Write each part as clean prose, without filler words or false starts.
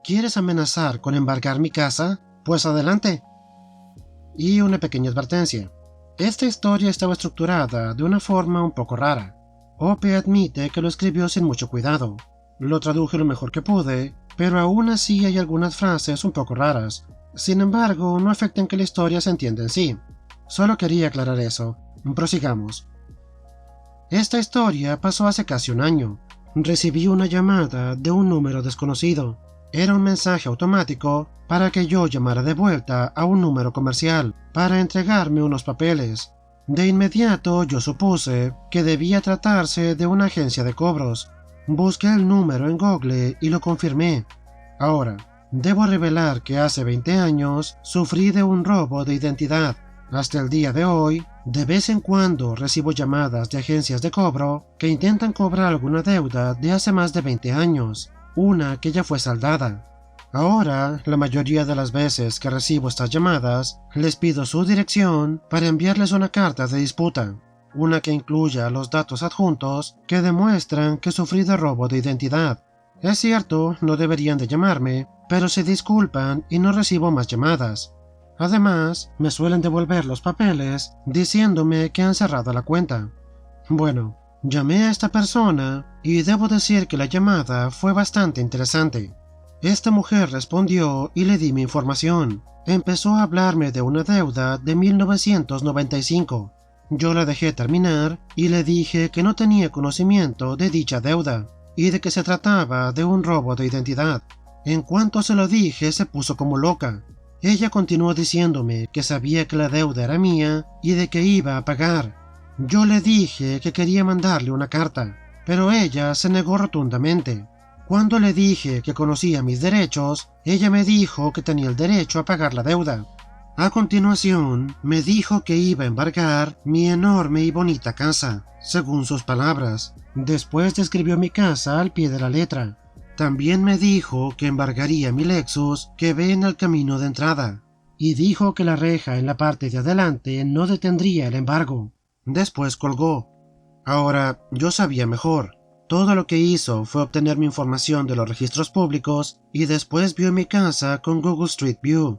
¿Quieres amenazar con embargar mi casa? Pues adelante. Y una pequeña advertencia. Esta historia estaba estructurada de una forma un poco rara. Ope admite que lo escribió sin mucho cuidado. Lo traduje lo mejor que pude, pero aún así hay algunas frases un poco raras. Sin embargo, no afectan que la historia se entienda en sí. Solo quería aclarar eso. Prosigamos. Esta historia pasó hace casi un año. Recibí una llamada de un número desconocido. Era un mensaje automático para que yo llamara de vuelta a un número comercial para entregarme unos papeles. De inmediato yo supuse que debía tratarse de una agencia de cobros. Busqué el número en Google y lo confirmé. Ahora, debo revelar que hace 20 años sufrí de un robo de identidad. Hasta el día de hoy, de vez en cuando recibo llamadas de agencias de cobro que intentan cobrar alguna deuda de hace más de 20 años, una que ya fue saldada. Ahora, la mayoría de las veces que recibo estas llamadas, les pido su dirección para enviarles una carta de disputa, una que incluya los datos adjuntos que demuestran que sufrí de robo de identidad. Es cierto, no deberían de llamarme, pero se disculpan y no recibo más llamadas. Además, me suelen devolver los papeles diciéndome que han cerrado la cuenta. Bueno, llamé a esta persona y debo decir que la llamada fue bastante interesante. Esta mujer respondió y le di mi información. Empezó a hablarme de una deuda de 1995. Yo la dejé terminar y le dije que no tenía conocimiento de dicha deuda y de que se trataba de un robo de identidad. En cuanto se lo dije, se puso como loca. Ella continuó diciéndome que sabía que la deuda era mía y de que iba a pagar. Yo le dije que quería mandarle una carta, pero ella se negó rotundamente. Cuando le dije que conocía mis derechos, ella me dijo que tenía el derecho a pagar la deuda. A continuación, me dijo que iba a embargar mi enorme y bonita casa, según sus palabras. Después describió mi casa al pie de la letra. También me dijo que embargaría mi Lexus que ve en el camino de entrada, y dijo que la reja en la parte de adelante no detendría el embargo. Después colgó. Ahora, yo sabía mejor. Todo lo que hizo fue obtener mi información de los registros públicos y después vio mi casa con Google Street View.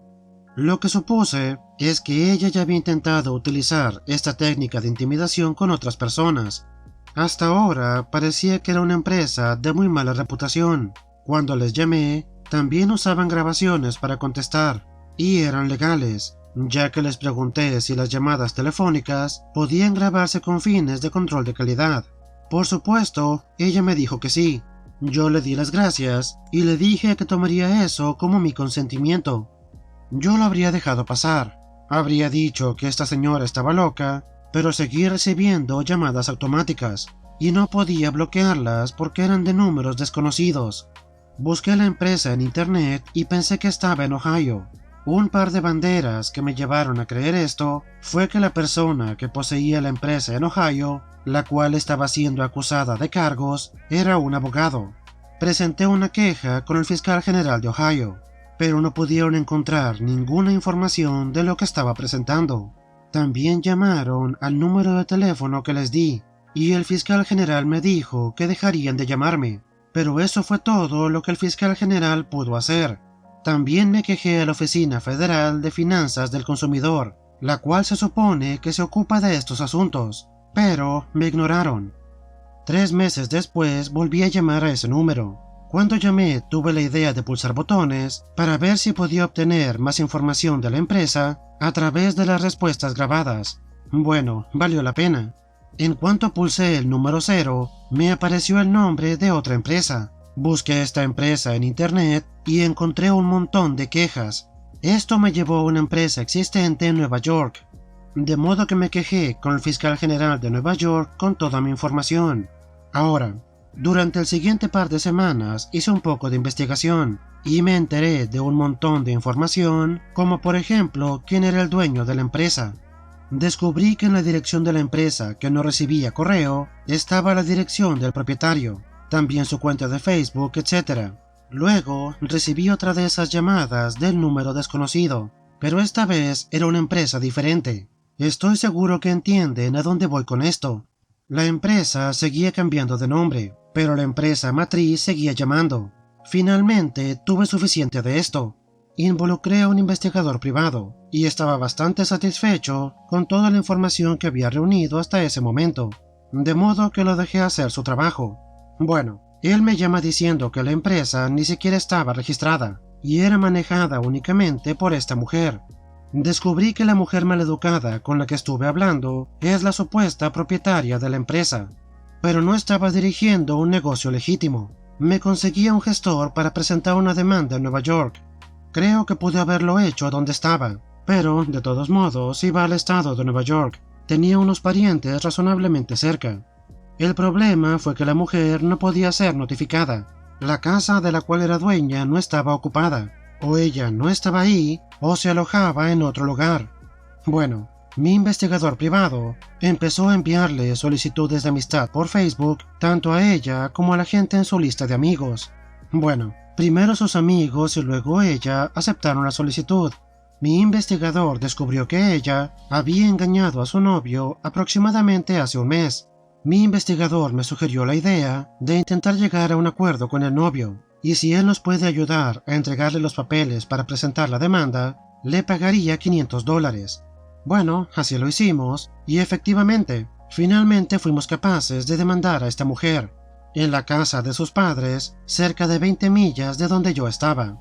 Lo que supuse es que ella ya había intentado utilizar esta técnica de intimidación con otras personas. Hasta ahora parecía que era una empresa de muy mala reputación. Cuando les llamé, también usaban grabaciones para contestar, y eran legales, ya que les pregunté si las llamadas telefónicas podían grabarse con fines de control de calidad. Por supuesto, ella me dijo que sí. Yo le di las gracias y le dije que tomaría eso como mi consentimiento. Yo lo habría dejado pasar. Habría dicho que esta señora estaba loca, pero seguí recibiendo llamadas automáticas, y no podía bloquearlas porque eran de números desconocidos. Busqué la empresa en internet y pensé que estaba en Ohio. Un par de banderas que me llevaron a creer esto fue que la persona que poseía la empresa en Ohio, la cual estaba siendo acusada de cargos, era un abogado. Presenté una queja con el fiscal general de Ohio, pero no pudieron encontrar ninguna información de lo que estaba presentando. También llamaron al número de teléfono que les di, y el fiscal general me dijo que dejarían de llamarme, pero eso fue todo lo que el fiscal general pudo hacer. También me quejé a la Oficina Federal de Finanzas del Consumidor, la cual se supone que se ocupa de estos asuntos, pero me ignoraron. 3 meses después volví a llamar a ese número. Cuando llamé tuve la idea de pulsar botones para ver si podía obtener más información de la empresa a través de las respuestas grabadas. Bueno, valió la pena. En cuanto pulsé el número 0, me apareció el nombre de otra empresa. Busqué esta empresa en internet y encontré un montón de quejas. Esto me llevó a una empresa existente en Nueva York, de modo que me quejé con el fiscal general de Nueva York con toda mi información. Ahora, durante el siguiente par de semanas hice un poco de investigación y me enteré de un montón de información, como por ejemplo quién era el dueño de la empresa. Descubrí que en la dirección de la empresa que no recibía correo estaba la dirección del propietario, también su cuenta de Facebook, etc. Luego recibí otra de esas llamadas del número desconocido, pero esta vez era una empresa diferente. Estoy seguro que entienden a dónde voy con esto. La empresa seguía cambiando de nombre, pero la empresa matriz seguía llamando. Finalmente tuve suficiente de esto. Involucré a un investigador privado y estaba bastante satisfecho con toda la información que había reunido hasta ese momento, de modo que lo dejé hacer su trabajo. Bueno, él me llama diciendo que la empresa ni siquiera estaba registrada y era manejada únicamente por esta mujer. Descubrí que la mujer maleducada con la que estuve hablando es la supuesta propietaria de la empresa, pero no estaba dirigiendo un negocio legítimo. Me conseguía un gestor para presentar una demanda en Nueva York. Creo que pude haberlo hecho donde estaba, pero de todos modos iba al estado de Nueva York. Tenía unos parientes razonablemente cerca. El problema fue que la mujer no podía ser notificada. La casa de la cual era dueña no estaba ocupada. O ella no estaba ahí, o se alojaba en otro lugar. Bueno, mi investigador privado empezó a enviarle solicitudes de amistad por Facebook, tanto a ella como a la gente en su lista de amigos. Bueno, primero sus amigos y luego ella aceptaron la solicitud. Mi investigador descubrió que ella había engañado a su novio aproximadamente hace un mes. Mi investigador me sugirió la idea de intentar llegar a un acuerdo con el novio, y si él nos puede ayudar a entregarle los papeles para presentar la demanda, le pagaría $500. Bueno, así lo hicimos, y efectivamente, finalmente fuimos capaces de demandar a esta mujer, en la casa de sus padres, cerca de 20 millas de donde yo estaba.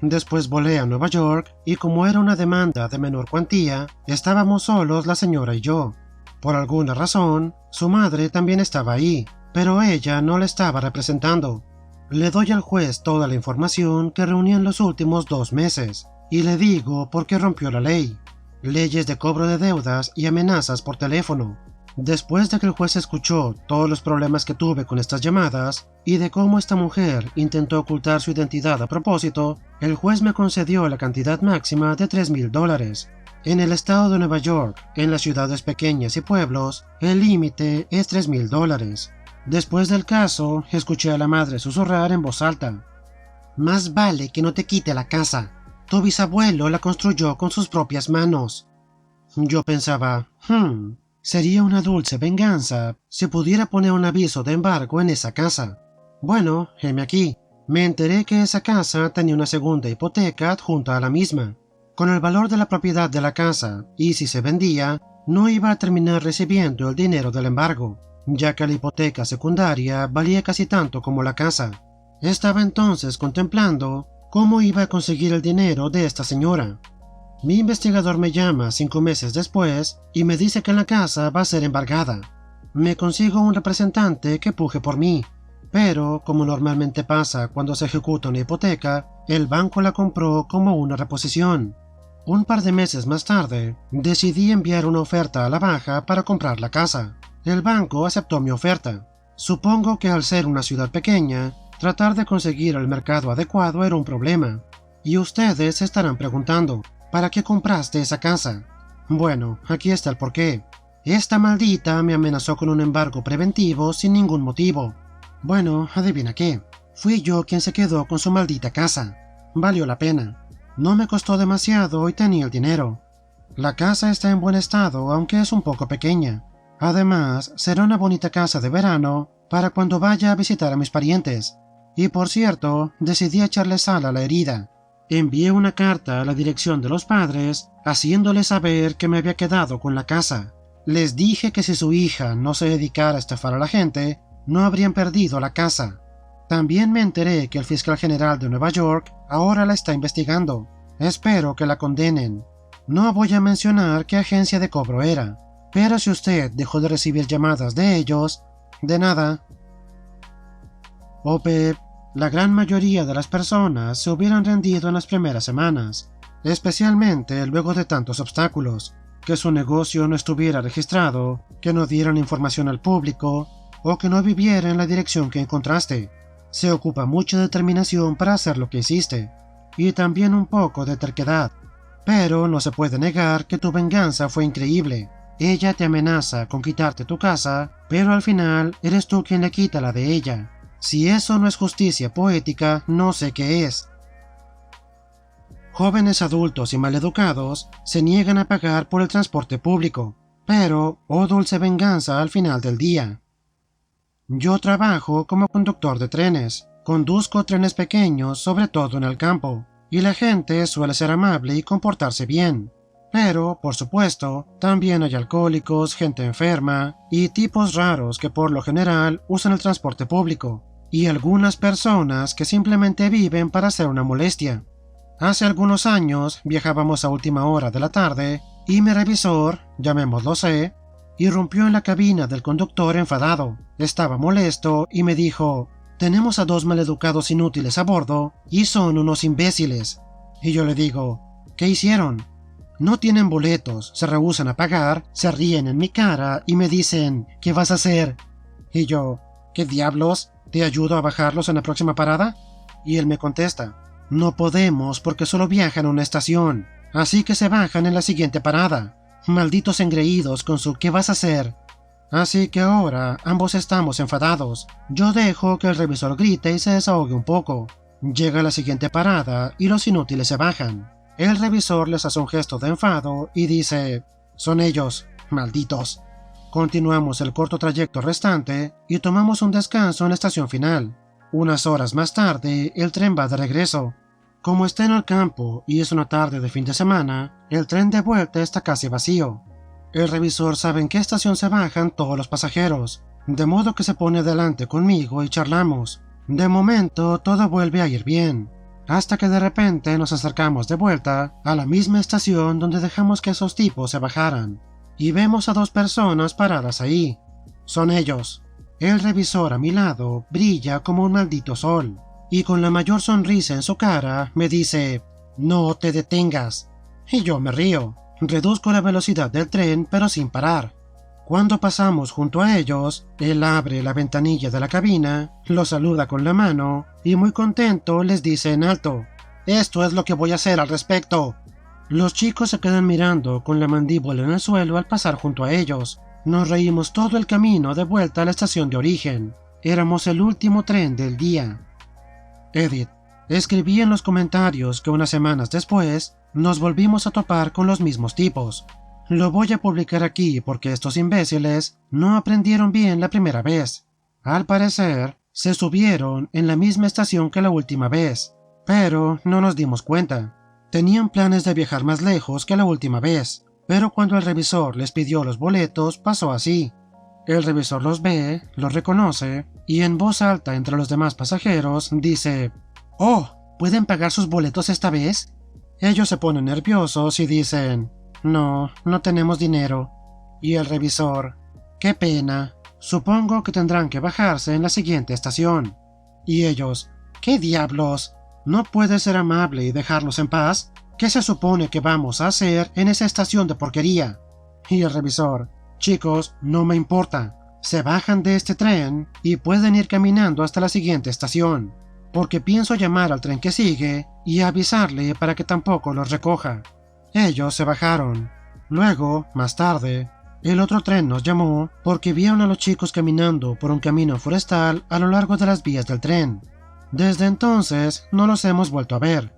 Después volé a Nueva York, y como era una demanda de menor cuantía, estábamos solos la señora y yo. Por alguna razón, su madre también estaba ahí, pero ella no la estaba representando. Le doy al juez toda la información que reuní en los últimos 2 meses, y le digo por qué rompió la ley, leyes de cobro de deudas y amenazas por teléfono. Después de que el juez escuchó todos los problemas que tuve con estas llamadas y de cómo esta mujer intentó ocultar su identidad a propósito, el juez me concedió la cantidad máxima de $3,000. En el estado de Nueva York, en las ciudades pequeñas y pueblos, el límite es $3,000. Después del caso, escuché a la madre susurrar en voz alta: «Más vale que no te quite la casa. Tu bisabuelo la construyó con sus propias manos». Yo pensaba, sería una dulce venganza si pudiera poner un aviso de embargo en esa casa. Bueno, heme aquí. Me enteré que esa casa tenía una segunda hipoteca adjunta a la misma. Con el valor de la propiedad de la casa, y si se vendía, no iba a terminar recibiendo el dinero del embargo, ya que la hipoteca secundaria valía casi tanto como la casa. Estaba entonces contemplando cómo iba a conseguir el dinero de esta señora. Mi investigador me llama 5 meses después y me dice que la casa va a ser embargada. Me consigo un representante que puje por mí, pero como normalmente pasa cuando se ejecuta una hipoteca, el banco la compró como una reposición. Un par de meses más tarde, decidí enviar una oferta a la baja para comprar la casa. El banco aceptó mi oferta. Supongo que al ser una ciudad pequeña, tratar de conseguir el mercado adecuado era un problema. Y ustedes se estarán preguntando, ¿para qué compraste esa casa? Bueno, aquí está el porqué. Esta maldita me amenazó con un embargo preventivo sin ningún motivo. Bueno, adivina qué. Fui yo quien se quedó con su maldita casa. Valió la pena. No me costó demasiado y tenía el dinero. La casa está en buen estado, aunque es un poco pequeña. Además, será una bonita casa de verano para cuando vaya a visitar a mis parientes. Y por cierto, decidí echarle sal a la herida. Envié una carta a la dirección de los padres, haciéndoles saber que me había quedado con la casa. Les dije que si su hija no se dedicara a estafar a la gente, no habrían perdido la casa. También me enteré que el fiscal general de Nueva York ahora la está investigando. Espero que la condenen. No voy a mencionar qué agencia de cobro era, pero si usted dejó de recibir llamadas de ellos, de nada. Pep, la gran mayoría de las personas se hubieran rendido en las primeras semanas, especialmente luego de tantos obstáculos, que su negocio no estuviera registrado, que no dieran información al público, o que no viviera en la dirección que encontraste. Se ocupa mucha determinación para hacer lo que hiciste, y también un poco de terquedad. Pero no se puede negar que tu venganza fue increíble. Ella te amenaza con quitarte tu casa, pero al final eres tú quien le quita la de ella. Si eso no es justicia poética, no sé qué es. Jóvenes adultos y maleducados se niegan a pagar por el transporte público, pero, oh dulce venganza al final del día. Yo trabajo como conductor de trenes, Conduzco trenes pequeños, sobre todo en el campo, y la gente suele ser amable y comportarse bien. Pero, por supuesto, también hay alcohólicos, gente enferma y tipos raros que por lo general usan el transporte público, y algunas personas que simplemente viven para hacer una molestia. Hace algunos años viajábamos a última hora de la tarde y mi revisor, llamémoslo C, irrumpió en la cabina del conductor enfadado. Estaba molesto y me dijo: «Tenemos a 2 maleducados inútiles a bordo y son unos imbéciles». Y yo le digo: «¿Qué hicieron?». «No tienen boletos, se rehúsan a pagar, se ríen en mi cara y me dicen: ¿qué vas a hacer?». Y yo: «¿Qué diablos? ¿Te ayudo a bajarlos en la próxima parada?». Y él me contesta: «No podemos porque solo viajan a una estación, así que se bajan en la siguiente parada. Malditos engreídos con su ¿qué vas a hacer?». Así que ahora ambos estamos enfadados. Yo dejo que el revisor grite y se desahogue un poco. Llega la siguiente parada y los inútiles se bajan. El revisor les hace un gesto de enfado y dice: «Son ellos, malditos». Continuamos el corto trayecto restante y tomamos un descanso en la estación final. Unas horas más tarde, el tren va de regreso. Como está en el campo y es una tarde de fin de semana, el tren de vuelta está casi vacío. El revisor sabe en qué estación se bajan todos los pasajeros, de modo que se pone delante conmigo y charlamos. De momento todo vuelve a ir bien, hasta que de repente nos acercamos de vuelta a la misma estación donde dejamos que esos tipos se bajaran, y vemos a 2 personas paradas ahí. Son ellos. El revisor a mi lado brilla como un maldito sol, y con la mayor sonrisa en su cara me dice: «No te detengas». Y yo me río. Reduzco la velocidad del tren, pero sin parar. Cuando pasamos junto a ellos, él abre la ventanilla de la cabina, los saluda con la mano y muy contento les dice en alto: «Esto es lo que voy a hacer al respecto». Los chicos se quedan mirando con la mandíbula en el suelo al pasar junto a ellos. Nos reímos todo el camino de vuelta a la estación de origen. Éramos el último tren del día. Edit. Escribí en los comentarios que unas semanas después nos volvimos a topar con los mismos tipos. Lo voy a publicar aquí porque estos imbéciles no aprendieron bien la primera vez. Al parecer, se subieron en la misma estación que la última vez, pero no nos dimos cuenta. Tenían planes de viajar más lejos que la última vez, pero cuando el revisor les pidió los boletos pasó así. El revisor los ve, los reconoce y en voz alta entre los demás pasajeros dice: «Oh, ¿pueden pagar sus boletos esta vez?». Ellos se ponen nerviosos y dicen: «No, no tenemos dinero». Y el revisor: «Qué pena, supongo que tendrán que bajarse en la siguiente estación». Y ellos: «¿Qué diablos? ¿No puedes ser amable y dejarlos en paz? ¿Qué se supone que vamos a hacer en esa estación de porquería?». Y el revisor: «Chicos, no me importa. Se bajan de este tren y pueden ir caminando hasta la siguiente estación, porque pienso llamar al tren que sigue y avisarle para que tampoco los recoja». Ellos se bajaron. Luego, más tarde, el otro tren nos llamó porque vieron a los chicos caminando por un camino forestal a lo largo de las vías del tren. Desde entonces no los hemos vuelto a ver.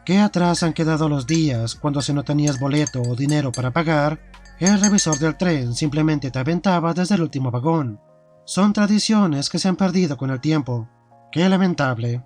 Qué atrás han quedado los días cuando si no tenías boleto o dinero para pagar, el revisor del tren simplemente te aventaba desde el último vagón. Son tradiciones que se han perdido con el tiempo. Qué lamentable.